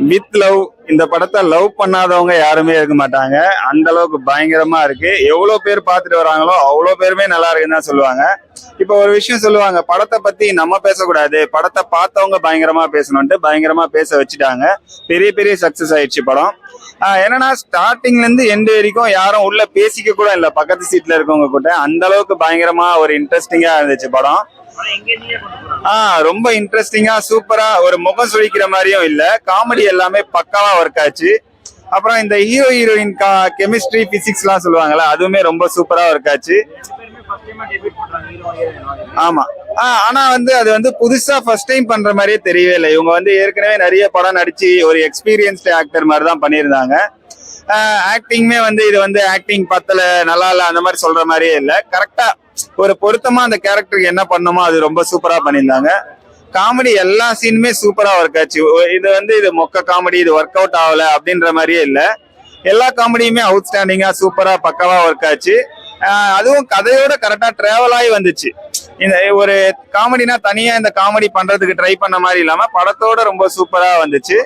With love. இந்த படத்தை love பண்ணாதவங்க யாருமே இருக்க மாட்டாங்க. அந்த அளவுக்கு பயங்கரமா இருக்கு. எவ்வளவு பேர் பார்த்துட்டு வராங்களோ அவ்வளவு பேருமே நல்லா இருக்குன்னு தான் சொல்லுவாங்க. இப்ப ஒரு விஷயம் சொல்லுவாங்க, படத்தை பத்தி நம்ம பேசக்கூடாது, படத்தை பார்த்தவங்க பயங்கரமா பேசணும்ட்டு பயங்கரமா பேச வச்சுட்டாங்க. பெரிய பெரிய சக்சஸ் ஆயிடுச்சு படம். என்னன்னா ஸ்டார்டிங்ல இருந்து எண்டு வரைக்கும் யாரும் உள்ள பேசிக்க கூட இல்லை பக்கத்து சீட்ல இருக்கவங்க கூட. அந்த அளவுக்கு பயங்கரமா ஒரு இன்ட்ரெஸ்டிங்கா இருந்துச்சு படம். ரொம்ப இன்ட்ரெஸ்டிங்கா சூப்பரா, ஒரு முகம் சுழிக்கிற மாதிரியும் இல்ல, காமெடி எல்லாமே பக்காவா ஒர்க் ஆச்சு. அப்புறம் இந்த ஹீரோ ஹீரோயின் கெமிஸ்ட்ரி பிசிக்ஸ் எல்லாம் சொல்லுவாங்கல்ல, அதுவுமே ரொம்ப சூப்பரா ஒர்க் ஆச்சு. ஆமா. ஆனா அது புதுசா ஃபர்ஸ்ட் டைம் பண்ற மாதிரியே தெரியவே இல்லை. இவங்க ஏற்கனவே நிறைய படம் நடிச்சு ஒரு எக்ஸ்பீரியன்ஸ்டு ஆக்டர் மாதிரி தான் பண்ணியிருந்தாங்க. ஆக்டிங்குமே இது ஆக்டிங் பத்தல, நல்லா இல்ல அந்த மாதிரி சொல்ற மாதிரியே இல்ல. கரெக்டா ஒரு பொருத்தமா அந்த கேரக்டருக்கு என்ன பண்ணுமோ அது ரொம்ப சூப்பரா பண்ணியிருந்தாங்க. காமெடி எல்லா சீனுமே சூப்பரா ஒர்க் ஆச்சு. இது மொக்க காமெடி, இது ஒர்க் அவுட் ஆகல அப்படின்ற மாதிரியே இல்ல. எல்லா காமெடியுமே அவுட் ஸ்டாண்டிங்கா சூப்பரா பக்காவா ஒர்க் ஆச்சு. அதுவும் கதையோட கரெக்டா டிராவல் ஆகி வந்துச்சு. இந்த ஒரு காமெடினா தனியா இந்த காமெடி பண்றதுக்கு ட்ரை பண்ண மாதிரி இல்லாம படத்தோட ரொம்ப சூப்பரா வந்துச்சு.